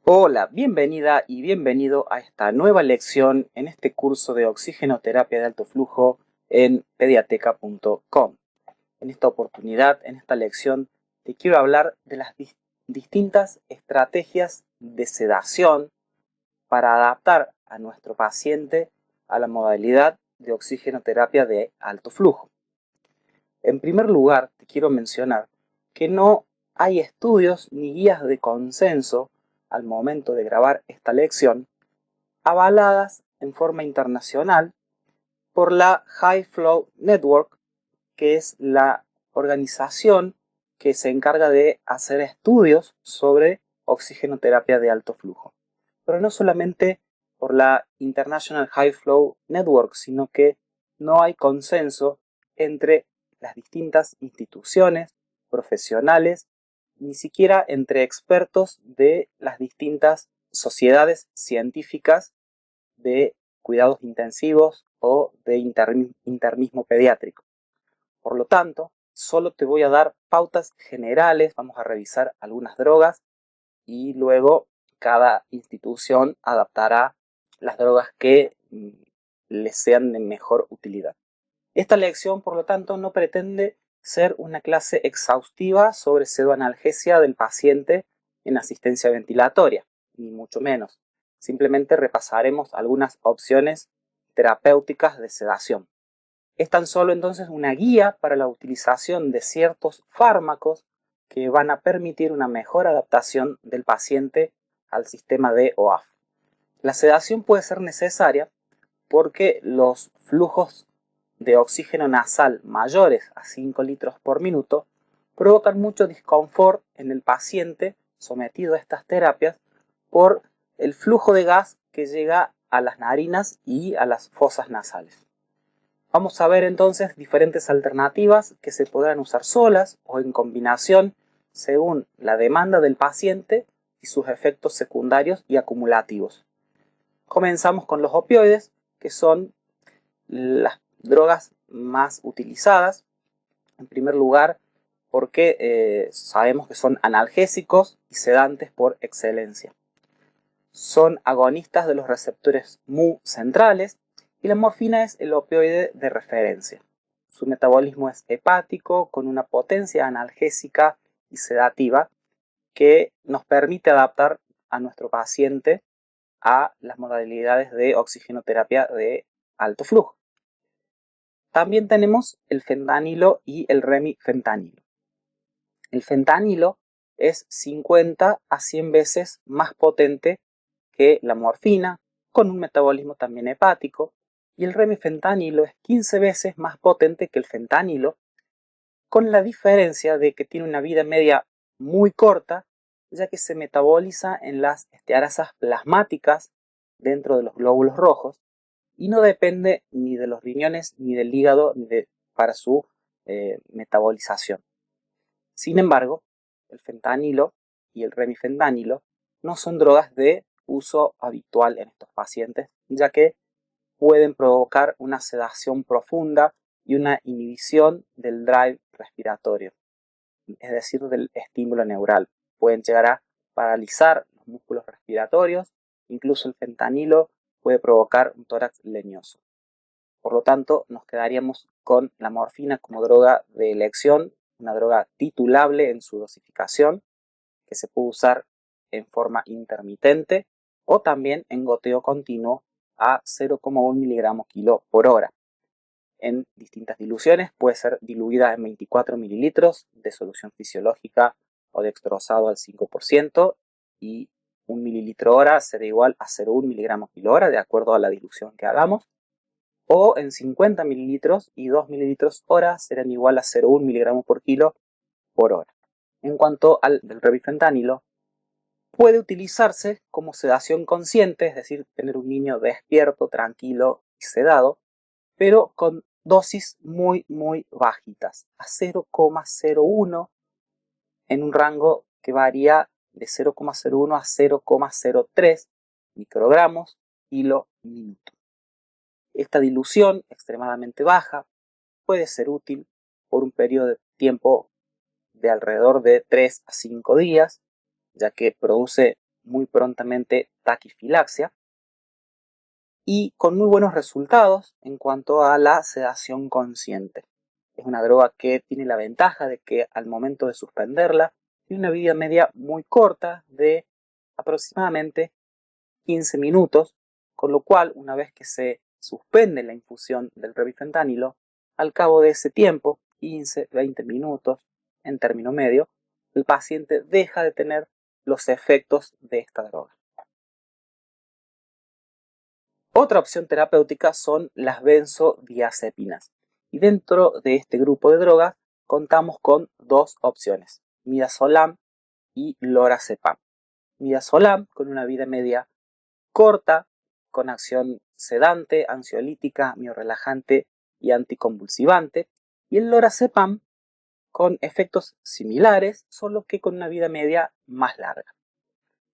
Hola, bienvenida y bienvenido a esta nueva lección en este curso de oxigenoterapia de alto flujo en pediateca.com. En esta oportunidad, en esta lección, te quiero hablar de las distintas estrategias de sedación para adaptar a nuestro paciente a la modalidad de oxigenoterapia de alto flujo. En primer lugar, te quiero mencionar que no hay estudios ni guías de consenso al momento de grabar esta lección, avaladas en forma internacional por la High Flow Network, que es la organización que se encarga de hacer estudios sobre oxigenoterapia de alto flujo. Pero no solamente por la International High Flow Network, sino que no hay consenso entre las distintas instituciones profesionales, ni siquiera entre expertos de las distintas sociedades científicas de cuidados intensivos o de internismo pediátrico. Por lo tanto, solo te voy a dar pautas generales, vamos a revisar algunas drogas y luego cada institución adaptará las drogas que les sean de mejor utilidad. Esta lección, por lo tanto, no pretende ser una clase exhaustiva sobre pseudoanalgesia del paciente en asistencia ventilatoria, ni mucho menos. Simplemente repasaremos algunas opciones terapéuticas de sedación. Es tan solo entonces una guía para la utilización de ciertos fármacos que van a permitir una mejor adaptación del paciente al sistema de OAF. La sedación puede ser necesaria porque los flujos de oxígeno nasal mayores a 5 litros por minuto provocan mucho disconfort en el paciente sometido a estas terapias por el flujo de gas que llega a las narinas y a las fosas nasales. Vamos a ver entonces diferentes alternativas que se podrán usar solas o en combinación según la demanda del paciente y sus efectos secundarios y acumulativos. Comenzamos con los opioides, que son las drogas más utilizadas. En primer lugar, porque sabemos que son analgésicos y sedantes por excelencia. Son agonistas de los receptores mu centrales y la morfina es el opioide de referencia. Su metabolismo es hepático con una potencia analgésica y sedativa que nos permite adaptar a nuestro paciente a las modalidades de oxigenoterapia de alto flujo. También tenemos el fentanilo y el remifentanilo. El fentanilo es 50 a 100 veces más potente que la morfina, con un metabolismo también hepático, y el remifentanilo es 15 veces más potente que el fentanilo, con la diferencia de que tiene una vida media muy corta, ya que se metaboliza en las estearasas plasmáticas dentro de los glóbulos rojos y no depende ni de los riñones ni del hígado para su metabolización. Sin embargo, el fentanilo y el remifentanilo no son drogas de uso habitual en estos pacientes, ya que pueden provocar una sedación profunda y una inhibición del drive respiratorio, es decir, del estímulo neural. Pueden llegar a paralizar los músculos respiratorios, incluso el fentanilo puede provocar un tórax leñoso. Por lo tanto, nos quedaríamos con la morfina como droga de elección, una droga titulable en su dosificación, que se puede usar en forma intermitente o también en goteo continuo a 0,1 miligramos kilo por hora. En distintas diluciones, puede ser diluida en 24 mililitros de solución fisiológica o dextrosado al 5% y 1 mililitro hora será igual a 0,1 miligramos kilo hora de acuerdo a la dilución que hagamos, o en 50 mililitros y 2 mililitros hora serán igual a 0,1 miligramos por kilo por hora. En cuanto al del remifentanilo, puede utilizarse como sedación consciente, es decir, tener un niño despierto, tranquilo y sedado, pero con dosis muy bajitas, a 0,01 en un rango que varía de 0,01 a 0,03 microgramos kilo minuto. Esta dilución extremadamente baja puede ser útil por un periodo de tiempo de alrededor de 3 a 5 días, ya que produce muy prontamente taquifilaxia y con muy buenos resultados en cuanto a la sedación consciente. Es una droga que tiene la ventaja de que al momento de suspenderla tiene una vida media muy corta de aproximadamente 15 minutos, con lo cual una vez que se suspende la infusión del remifentanilo, al cabo de ese tiempo, 15-20 minutos en término medio, el paciente deja de tener los efectos de esta droga. Otra opción terapéutica son las benzodiazepinas. Y dentro de este grupo de drogas contamos con dos opciones, midazolam y lorazepam. Midazolam con una vida media corta, con acción sedante, ansiolítica, miorrelajante y anticonvulsivante, y el lorazepam con efectos similares, solo que con una vida media más larga.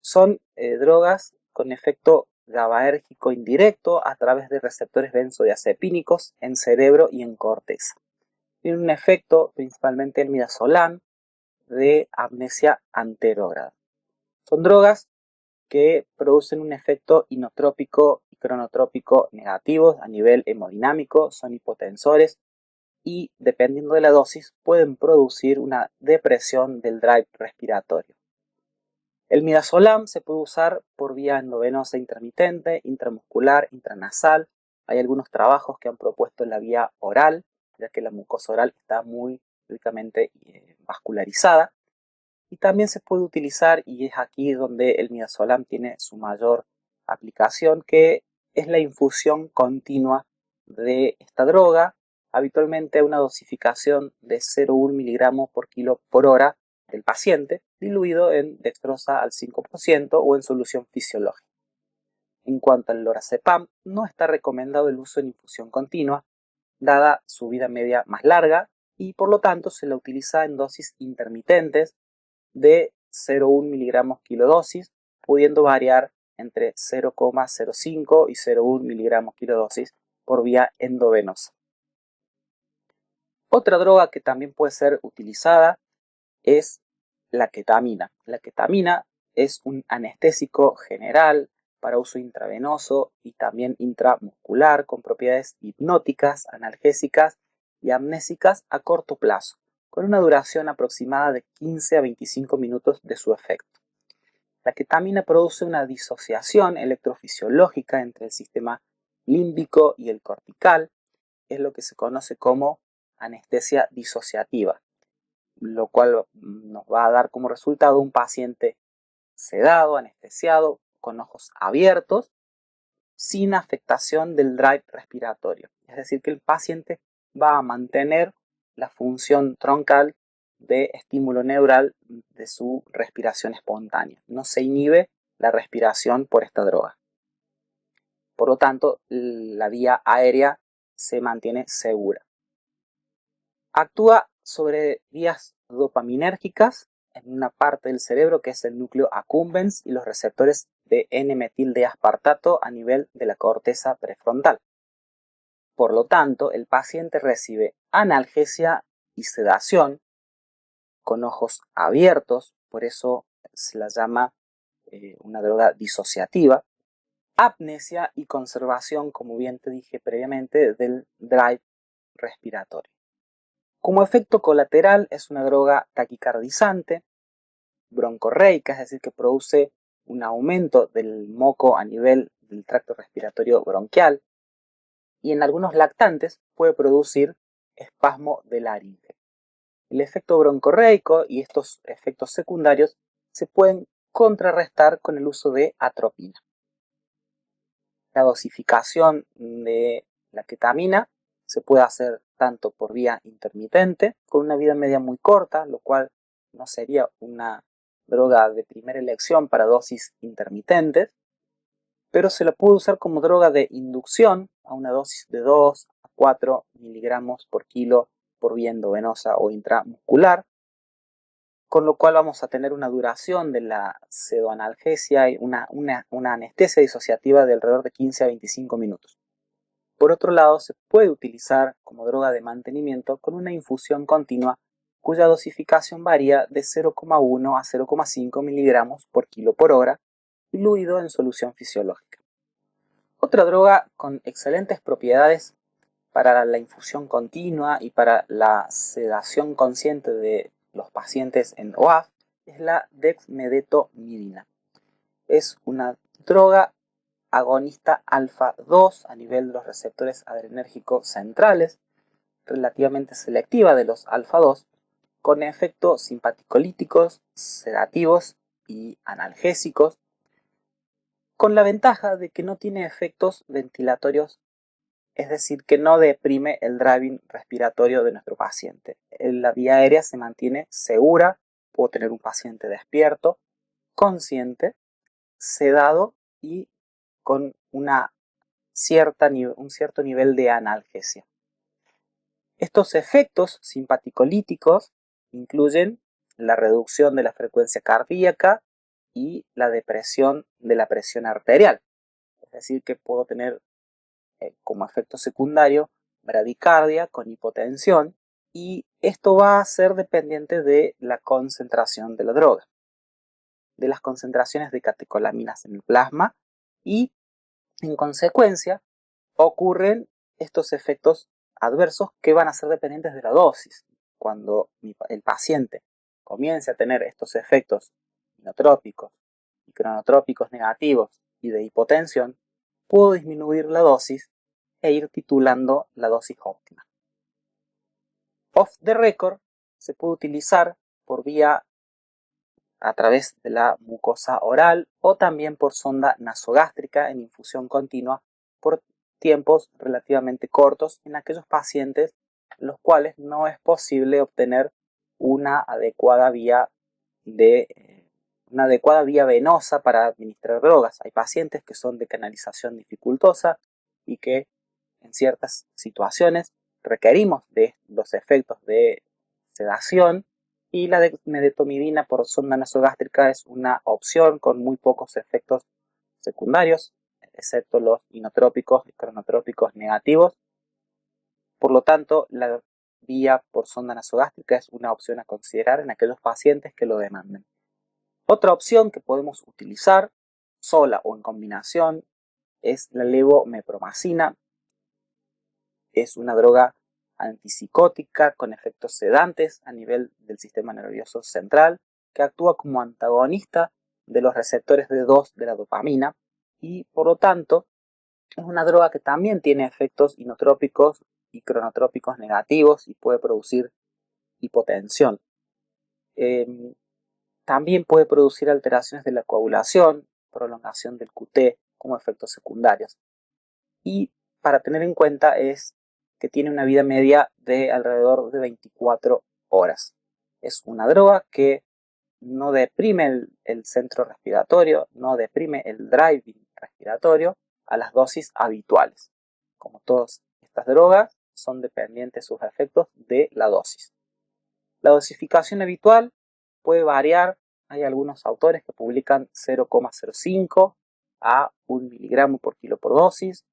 Son drogas con efecto GABAérgico indirecto a través de receptores benzodiazepínicos en cerebro y en corteza. Tiene un efecto, principalmente el midazolam, de amnesia anterógrada. Son drogas que producen un efecto inotrópico y cronotrópico negativos a nivel hemodinámico, son hipotensores y, dependiendo de la dosis, pueden producir una depresión del drive respiratorio. El midazolam se puede usar por vía endovenosa intermitente, intramuscular, intranasal. Hay algunos trabajos que han propuesto la vía oral, ya que la mucosa oral está muy ricamente vascularizada. Y también se puede utilizar, y es aquí donde el midazolam tiene su mayor aplicación, que es la infusión continua de esta droga, habitualmente a una dosificación de 0,1 miligramos por kilo por hora del paciente, diluido en dextrosa al 5% o en solución fisiológica. En cuanto al lorazepam, no está recomendado el uso en infusión continua, dada su vida media más larga, y por lo tanto se la utiliza en dosis intermitentes de 0,1 miligramos kilodosis, pudiendo variar entre 0,05 y 0,1 miligramos kilodosis por vía endovenosa. Otra droga que también puede ser utilizada es la ketamina. La ketamina es un anestésico general para uso intravenoso y también intramuscular con propiedades hipnóticas, analgésicas y amnésicas a corto plazo, con una duración aproximada de 15 a 25 minutos de su efecto. La ketamina produce una disociación electrofisiológica entre el sistema límbico y el cortical, es lo que se conoce como anestesia disociativa, lo cual nos va a dar como resultado un paciente sedado, anestesiado, con ojos abiertos, sin afectación del drive respiratorio. Es decir, que el paciente va a mantener la función troncal de estímulo neural de su respiración espontánea. No se inhibe la respiración por esta droga. Por lo tanto, la vía aérea se mantiene segura. Actúa sobre vías dopaminérgicas en una parte del cerebro que es el núcleo accumbens y los receptores de N-metil D aspartato a nivel de la corteza prefrontal. Por lo tanto, el paciente recibe analgesia y sedación con ojos abiertos, por eso se la llama una droga disociativa, apnesia y conservación, como bien te dije previamente, del drive respiratorio. Como efecto colateral es una droga taquicardizante, broncorreica, es decir, que produce un aumento del moco a nivel del tracto respiratorio bronquial, y en algunos lactantes puede producir espasmo de laringe. El efecto broncorreico y estos efectos secundarios se pueden contrarrestar con el uso de atropina. La dosificación de la ketamina se puede hacer tanto por vía intermitente, con una vida media muy corta, lo cual no sería una droga de primera elección para dosis intermitentes, pero se la puede usar como droga de inducción a una dosis de 2 a 4 miligramos por kilo por vía endovenosa o intramuscular, con lo cual vamos a tener una duración de la pseudoanalgesia y una anestesia disociativa de alrededor de 15 a 25 minutos. Por otro lado, se puede utilizar como droga de mantenimiento con una infusión continua cuya dosificación varía de 0,1 a 0,5 miligramos por kilo por hora diluido en solución fisiológica. Otra droga con excelentes propiedades para la infusión continua y para la sedación consciente de los pacientes en OAF es la dexmedetomidina. Es una droga agonista alfa 2 a nivel de los receptores adrenérgicos centrales, relativamente selectiva de los alfa 2, con efectos simpaticolíticos, sedativos y analgésicos, con la ventaja de que no tiene efectos ventilatorios, es decir, que no deprime el driving respiratorio de nuestro paciente. La vía aérea se mantiene segura, puedo tener un paciente despierto, consciente, sedado y con un cierto nivel de analgesia. Estos efectos simpaticolíticos incluyen la reducción de la frecuencia cardíaca y la depresión de la presión arterial. Es decir, que puedo tener como efecto secundario bradicardia con hipotensión, y esto va a ser dependiente de la concentración de la droga, de las concentraciones de catecolaminas en el plasma, y en consecuencia ocurren estos efectos adversos que van a ser dependientes de la dosis. Cuando el paciente comience a tener estos efectos inotrópicos y cronotrópicos negativos y de hipotensión, puedo disminuir la dosis e ir titulando la dosis óptima. Off the record se puede utilizar por vía a través de la mucosa oral o también por sonda nasogástrica en infusión continua por tiempos relativamente cortos en aquellos pacientes en los cuales no es posible obtener una adecuada vía venosa para administrar drogas. Hay pacientes que son de canalización dificultosa y que en ciertas situaciones requerimos de los efectos de sedación, y la dexmedetomidina por sonda nasogástrica es una opción con muy pocos efectos secundarios, excepto los inotrópicos y cronotrópicos negativos. Por lo tanto, la vía por sonda nasogástrica es una opción a considerar en aquellos pacientes que lo demanden. Otra opción que podemos utilizar sola o en combinación es la levomepromacina. Es una droga antipsicótica con efectos sedantes a nivel del sistema nervioso central, que actúa como antagonista de los receptores D2 de la dopamina, y por lo tanto es una droga que también tiene efectos inotrópicos y cronotrópicos negativos y puede producir hipotensión. También puede producir alteraciones de la coagulación, prolongación del QT como efectos secundarios. Y para tener en cuenta es que tiene una vida media de alrededor de 24 horas. Es una droga que no deprime el centro respiratorio, no deprime el driving respiratorio a las dosis habituales. Como todas estas drogas, son dependientes sus efectos de la dosis. La dosificación habitual puede variar. Hay algunos autores que publican 0,05 a 1 miligramo por kilo por dosis.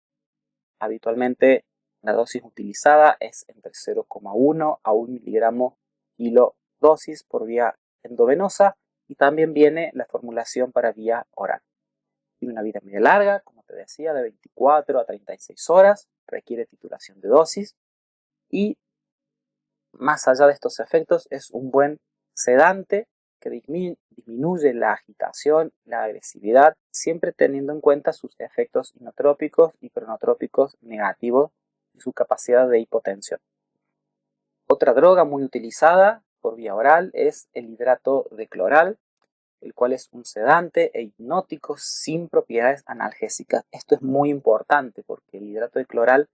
Habitualmente la dosis utilizada es entre 0,1 a 1 miligramo kilo dosis por vía endovenosa, y también viene la formulación para vía oral. Tiene una vida media larga, como te decía, de 24 a 36 horas, requiere titulación de dosis, y más allá de estos efectos es un buen sedante que disminuye la agitación, la agresividad, siempre teniendo en cuenta sus efectos inotrópicos y cronotrópicos negativos y su capacidad de hipotensión. Otra droga muy utilizada por vía oral es el hidrato de cloral, el cual es un sedante e hipnótico sin propiedades analgésicas. Esto es muy importante porque el hidrato de cloral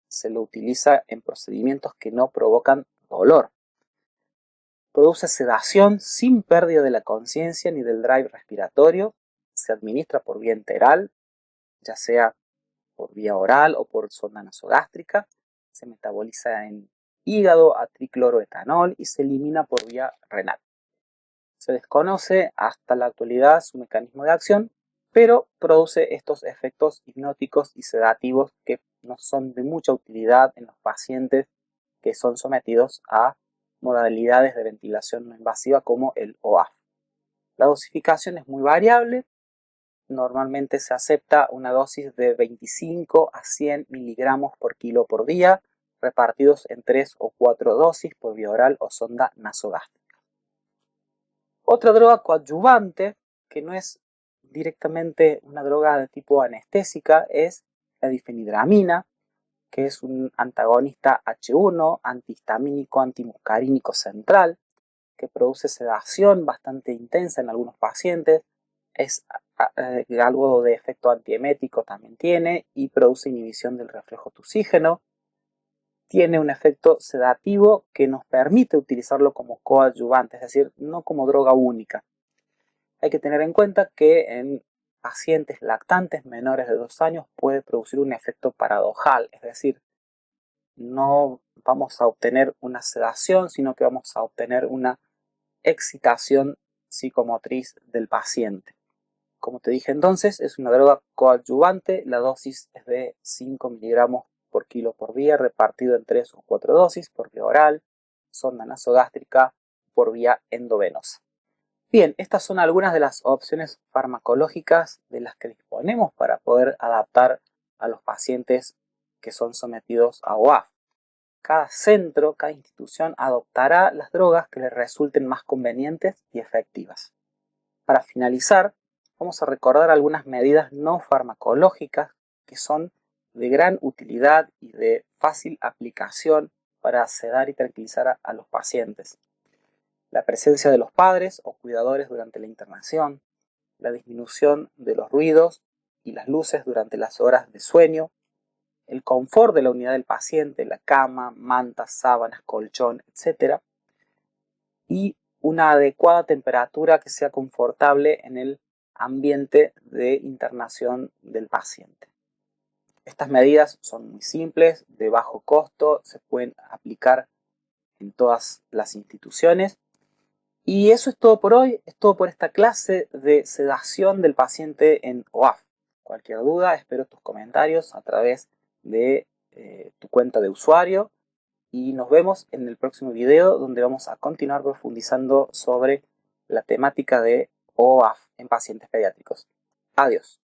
se lo utiliza en procedimientos que no provocan dolor. Produce sedación sin pérdida de la conciencia ni del drive respiratorio. Se administra por vía enteral, ya sea por vía oral o por sonda nasogástrica. Se metaboliza en hígado a tricloroetanol y se elimina por vía renal. Se desconoce hasta la actualidad su mecanismo de acción, pero produce estos efectos hipnóticos y sedativos que no son de mucha utilidad en los pacientes que son sometidos a modalidades de ventilación no invasiva como el OAF. La dosificación es muy variable, Normalmente se acepta una dosis de 25 a 100 miligramos por kilo por día, repartidos en 3 o 4 dosis por vía oral o sonda nasogástrica. Otra droga coadyuvante, que no es directamente una droga de tipo anestésica, es la difenidramina, que es un antagonista H1, antihistamínico, antimuscarínico central, que produce sedación bastante intensa en algunos pacientes, es algo de efecto antiemético también tiene y produce inhibición del reflejo tusígeno. Tiene un efecto sedativo que nos permite utilizarlo como coadyuvante, es decir, no como droga única. Hay que tener en cuenta que en pacientes lactantes menores de 2 años puede producir un efecto paradojal, es decir, no vamos a obtener una sedación, sino que vamos a obtener una excitación psicomotriz del paciente. Como te dije entonces, es una droga coadyuvante, la dosis es de 5 miligramos por kilo por día, repartido en 3 o 4 dosis por vía oral, sonda nasogástrica, por vía endovenosa. Bien, estas son algunas de las opciones farmacológicas de las que disponemos para poder adaptar a los pacientes que son sometidos a OAF. Cada centro, cada institución adoptará las drogas que les resulten más convenientes y efectivas. Para finalizar, vamos a recordar algunas medidas no farmacológicas que son de gran utilidad y de fácil aplicación para sedar y tranquilizar a los pacientes. La presencia de los padres o cuidadores durante la internación, la disminución de los ruidos y las luces durante las horas de sueño, el confort de la unidad del paciente, la cama, mantas, sábanas, colchón, etc. Y una adecuada temperatura que sea confortable en el ambiente de internación del paciente. Estas medidas son muy simples, de bajo costo, se pueden aplicar en todas las instituciones. Y eso es todo por hoy, es todo por esta clase de sedación del paciente en OAF. Cualquier duda, espero tus comentarios a través de tu cuenta de usuario y nos vemos en el próximo video donde vamos a continuar profundizando sobre la temática de OAF en pacientes pediátricos. Adiós.